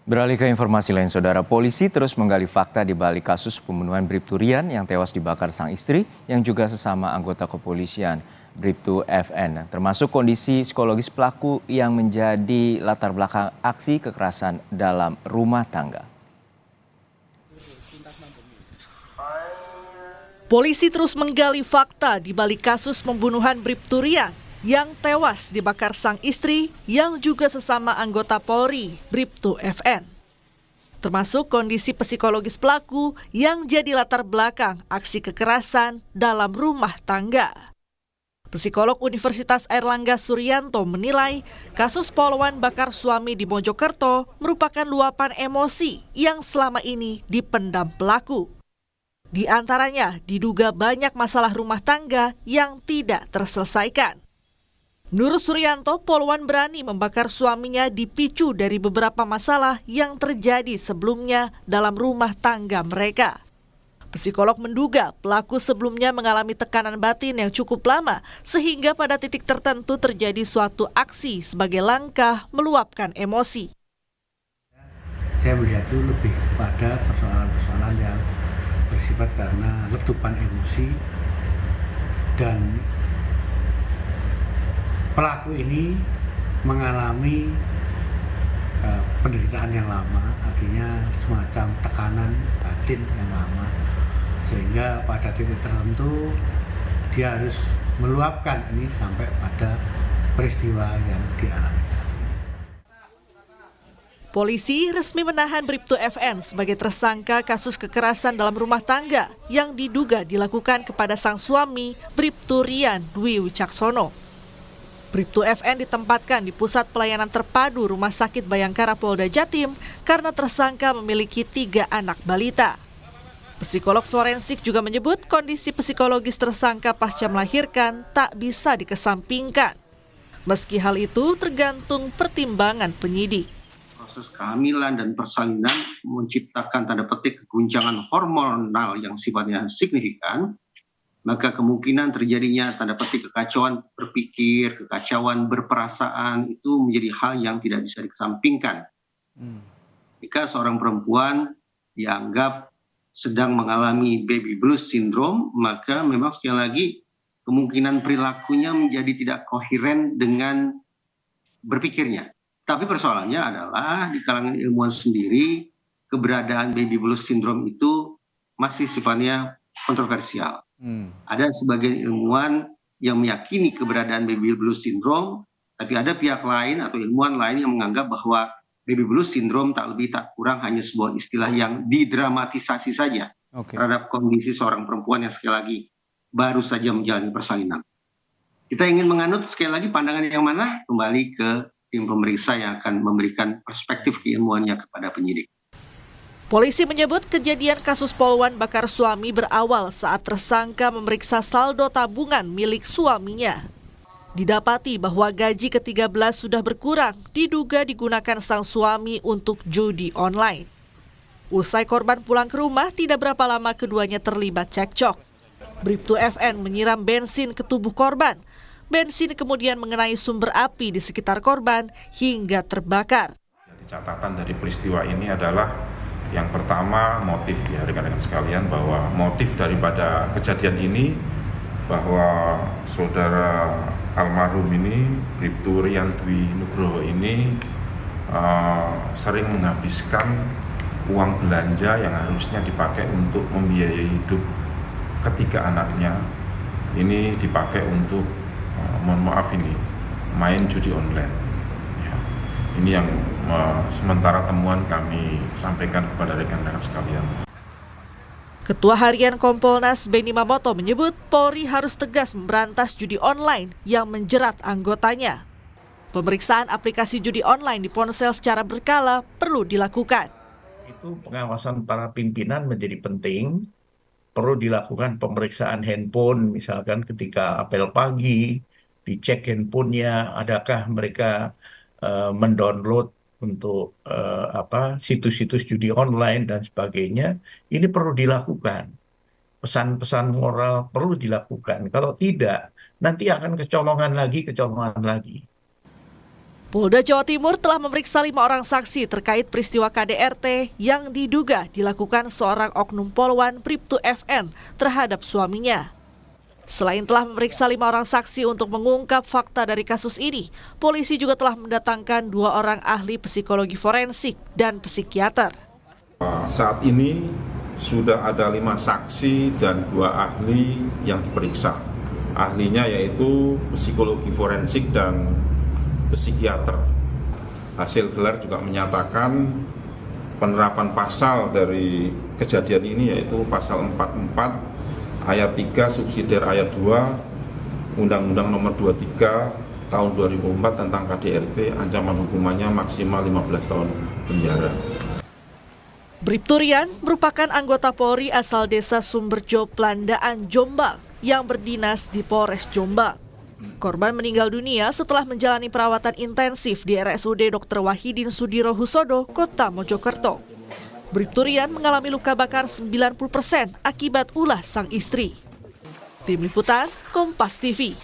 Beralih ke informasi lain, Saudara, polisi terus menggali fakta di balik kasus pembunuhan Bribtu Rian yang tewas dibakar sang istri yang juga sesama anggota kepolisian, Bribtu FN, termasuk kondisi psikologis pelaku yang menjadi latar belakang aksi kekerasan dalam rumah tangga. Polisi terus menggali fakta di balik kasus pembunuhan Bribtu Rian yang tewas dibakar sang istri yang juga sesama anggota Polri, Bribtu FN. Termasuk kondisi psikologis pelaku yang jadi latar belakang aksi kekerasan dalam rumah tangga. Psikolog Universitas Airlangga Suryanto menilai kasus poluan bakar suami di Mojokerto merupakan luapan emosi yang selama ini dipendam pelaku. Di antaranya diduga banyak masalah rumah tangga yang tidak terselesaikan. Menurut Suryanto, poluan berani membakar suaminya dipicu dari beberapa masalah yang terjadi sebelumnya dalam rumah tangga mereka. Psikolog menduga pelaku sebelumnya mengalami tekanan batin yang cukup lama sehingga pada titik tertentu terjadi suatu aksi sebagai langkah meluapkan emosi. Saya melihat itu lebih pada persoalan-persoalan yang bersifat karena letupan emosi, dan pelaku ini mengalami penderitaan yang lama, artinya semacam tekanan batin yang lama, sehingga pada titik tertentu dia harus meluapkan ini sampai pada peristiwa yang dialami saat ini. Polisi resmi menahan Bribtu FN sebagai tersangka kasus kekerasan dalam rumah tangga yang diduga dilakukan kepada sang suami Bribtu Rian Dwi Wicaksono. Bribtu FN ditempatkan di Pusat Pelayanan Terpadu Rumah Sakit Bayangkara Polda Jatim karena tersangka memiliki 3 anak balita. Psikolog forensik juga menyebut kondisi psikologis tersangka pasca melahirkan tak bisa dikesampingkan. Meski hal itu tergantung pertimbangan penyidik. Proses kehamilan dan persalinan menciptakan tanda petik guncangan hormonal yang sifatnya signifikan, maka kemungkinan terjadinya tanda petik kekacauan berpikir, kekacauan berperasaan itu menjadi hal yang tidak bisa dikesampingkan. Jika seorang perempuan dianggap sedang mengalami baby blues syndrome, maka memang sekali lagi kemungkinan perilakunya menjadi tidak koheren dengan berpikirnya. Tapi persoalannya adalah di kalangan ilmuwan sendiri, keberadaan baby blues syndrome itu masih sifatnya kontroversial. Ada sebagian ilmuwan yang meyakini keberadaan baby blues syndrome, tapi ada pihak lain atau ilmuwan lain yang menganggap bahwa baby blues syndrome tak lebih tak kurang hanya sebuah istilah yang didramatisasi saja terhadap kondisi seorang perempuan yang sekali lagi baru saja menjalani persalinan. Kita ingin menganut sekali lagi pandangan yang mana? Kembali ke tim pemeriksa yang akan memberikan perspektif keilmuannya kepada penyidik. Polisi menyebut kejadian kasus poluan bakar suami berawal saat tersangka memeriksa saldo tabungan milik suaminya. Didapati bahwa gaji ke-13 sudah berkurang, diduga digunakan sang suami untuk judi online. Usai korban pulang ke rumah, tidak berapa lama keduanya terlibat cekcok. Bribtu FN menyiram bensin ke tubuh korban. Bensin kemudian mengenai sumber api di sekitar korban hingga terbakar. Jadi catatan dari peristiwa ini adalah yang pertama motif, ya rekan-rekan sekalian, bahwa motif daripada kejadian ini bahwa saudara almarhum ini, Bribtu Rian Dwi Nugroho ini sering menghabiskan uang belanja yang harusnya dipakai untuk membiayai hidup ketiga anaknya. Ini dipakai untuk, mohon maaf ini, main judi online. Ini yang sementara temuan kami sampaikan kepada rekan-rekan sekalian. Ketua Harian Kompolnas Benny Mamoto menyebut Polri harus tegas memberantas judi online yang menjerat anggotanya. Pemeriksaan aplikasi judi online di ponsel secara berkala perlu dilakukan. Itu pengawasan para pimpinan menjadi penting. Perlu dilakukan pemeriksaan handphone, misalkan ketika apel pagi, dicek handphonenya, adakah mereka mendownload untuk situs-situs judi online dan sebagainya. Ini perlu dilakukan. Pesan-pesan moral perlu dilakukan. Kalau tidak, nanti akan kecolongan lagi. Polda Jawa Timur telah memeriksa 5 orang saksi terkait peristiwa KDRT yang diduga dilakukan seorang oknum poluan Bribtu FN terhadap suaminya. Selain telah memeriksa 5 orang saksi untuk mengungkap fakta dari kasus ini, polisi juga telah mendatangkan 2 orang ahli psikologi forensik dan psikiater. Saat ini sudah ada 5 saksi dan 2 ahli yang diperiksa. Ahlinya yaitu psikologi forensik dan psikiater. Hasil gelar juga menyatakan penerapan pasal dari kejadian ini yaitu pasal 44 ayat 3 subsidiar ayat 2 Undang-Undang Nomor 23 tahun 2004 tentang KDRT, ancaman hukumannya maksimal 15 tahun penjara. Bribtu Rian merupakan anggota Polri asal desa Sumberjo, Plandaan, Jombang yang berdinas di Polres Jombang. Korban meninggal dunia setelah menjalani perawatan intensif di RSUD Dr. Wahidin Sudirohusodo, Kota Mojokerto. Bribtu Rian mengalami luka bakar 90% akibat ulah sang istri. Tim Liputan, Kompas TV.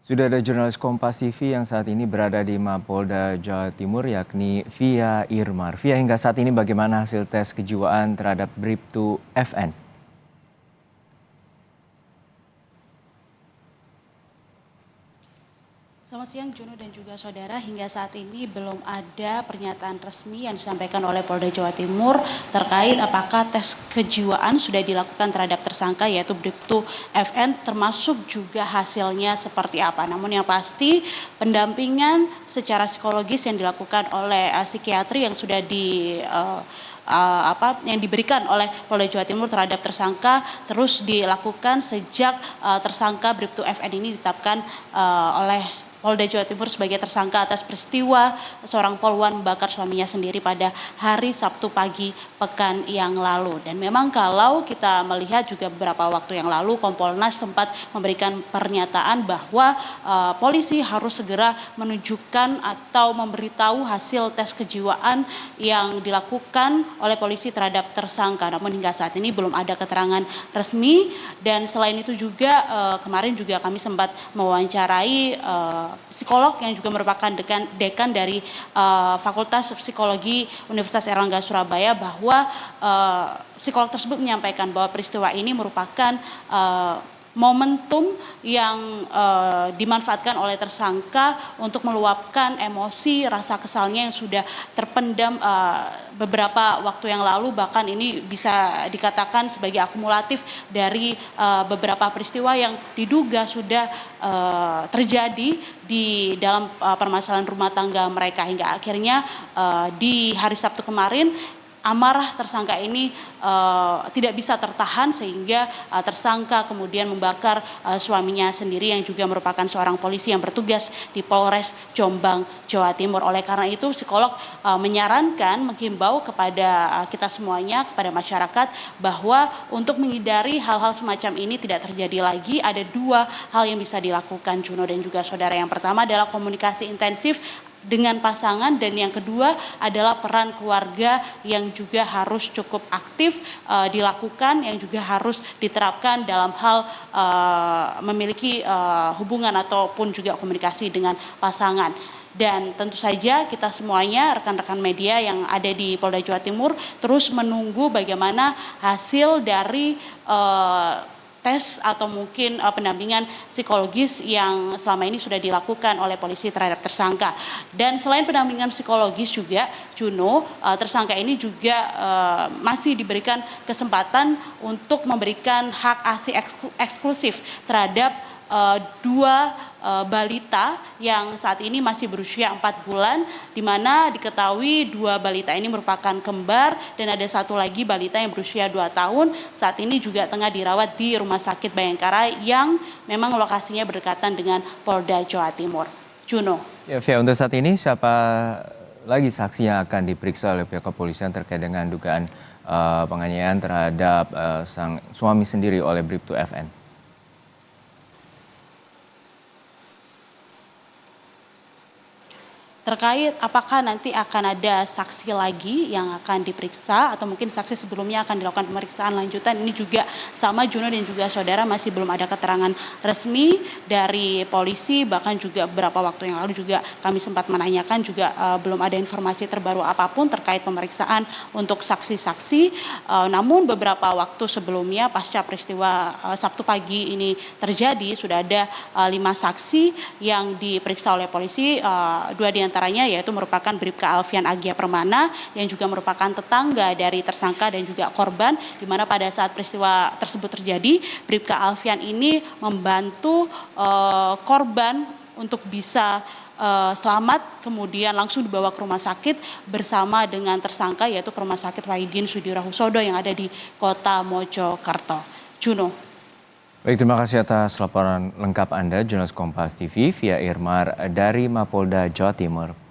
Sudah ada jurnalis Kompas TV yang saat ini berada di Mapolda Jawa Timur, yakni Via Irmar. Via, hingga saat ini bagaimana hasil tes kejiwaan terhadap Bribtu FN? Selamat siang Juno dan juga saudara, hingga saat ini belum ada pernyataan resmi yang disampaikan oleh Polda Jawa Timur terkait apakah tes kejiwaan sudah dilakukan terhadap tersangka yaitu Bribtu FN, termasuk juga hasilnya seperti apa. Namun yang pasti pendampingan secara psikologis yang dilakukan oleh psikiatri yang sudah yang diberikan oleh Polda Jawa Timur terhadap tersangka terus dilakukan sejak tersangka Bribtu FN ini ditetapkan oleh Polda Jawa Timur sebagai tersangka atas peristiwa seorang poluan membakar suaminya sendiri pada hari Sabtu pagi pekan yang lalu. Dan memang kalau kita melihat juga beberapa waktu yang lalu Kompolnas sempat memberikan pernyataan bahwa polisi harus segera menunjukkan atau memberitahu hasil tes kejiwaan yang dilakukan oleh polisi terhadap tersangka. Namun hingga saat ini belum ada keterangan resmi, dan selain itu juga kemarin juga kami sempat mewawancarai psikolog yang juga merupakan dekan dari Fakultas Psikologi Universitas Airlangga Surabaya, bahwa psikolog tersebut menyampaikan bahwa peristiwa ini merupakan momentum yang dimanfaatkan oleh tersangka untuk meluapkan emosi rasa kesalnya yang sudah terpendam beberapa waktu yang lalu, bahkan ini bisa dikatakan sebagai akumulatif dari beberapa peristiwa yang diduga sudah terjadi di dalam permasalahan rumah tangga mereka, hingga akhirnya di hari Sabtu kemarin amarah tersangka ini tidak bisa tertahan sehingga tersangka kemudian membakar suaminya sendiri yang juga merupakan seorang polisi yang bertugas di Polres Jombang, Jawa Timur. Oleh karena itu psikolog menyarankan, menghimbau kepada kita semuanya, kepada masyarakat, bahwa untuk menghindari hal-hal semacam ini tidak terjadi lagi, ada 2 hal yang bisa dilakukan Juno dan juga saudara. Yang pertama adalah komunikasi intensif dengan pasangan, dan yang kedua adalah peran keluarga yang juga harus cukup aktif dilakukan, yang juga harus diterapkan dalam hal memiliki hubungan ataupun juga komunikasi dengan pasangan. Dan tentu saja kita semuanya, rekan-rekan media yang ada di Polda Jawa Timur, terus menunggu bagaimana hasil dari tes atau mungkin pendampingan psikologis yang selama ini sudah dilakukan oleh polisi terhadap tersangka. Dan selain pendampingan psikologis juga, Juno, tersangka ini juga masih diberikan kesempatan untuk memberikan hak ASI eksklusif terhadap 2 balita yang saat ini masih berusia 4 bulan, di mana diketahui 2 balita ini merupakan kembar, dan ada 1 lagi balita yang berusia 2 tahun saat ini juga tengah dirawat di Rumah Sakit Bayangkara yang memang lokasinya berdekatan dengan Polda Jawa Timur. Juno. Ya, Via, untuk saat ini siapa lagi saksi yang akan diperiksa oleh pihak kepolisian terkait dengan dugaan penganiayaan terhadap sang suami sendiri oleh Bribtu FN? terkait apakah nanti akan ada saksi lagi yang akan diperiksa atau mungkin saksi sebelumnya akan dilakukan pemeriksaan lanjutan. Ini juga sama Juno dan juga saudara, masih belum ada keterangan resmi dari polisi, bahkan juga beberapa waktu yang lalu juga kami sempat menanyakan juga belum ada informasi terbaru apapun terkait pemeriksaan untuk saksi-saksi. Namun beberapa waktu sebelumnya pasca peristiwa Sabtu pagi ini terjadi sudah ada 5 saksi yang diperiksa oleh polisi, 2 diantaranya yaitu merupakan Bribka Alfian Agia Permana yang juga merupakan tetangga dari tersangka dan juga korban, di mana pada saat peristiwa tersebut terjadi Bribka Alfian ini membantu korban untuk bisa selamat, kemudian langsung dibawa ke rumah sakit bersama dengan tersangka yaitu ke Rumah Sakit Wahidin Sudirohusodo yang ada di Kota Mojokerto. Juno. Baik, terima kasih atas laporan lengkap Anda, jurnalis Kompas TV via Irmar dari Mapolda Jawa Timur.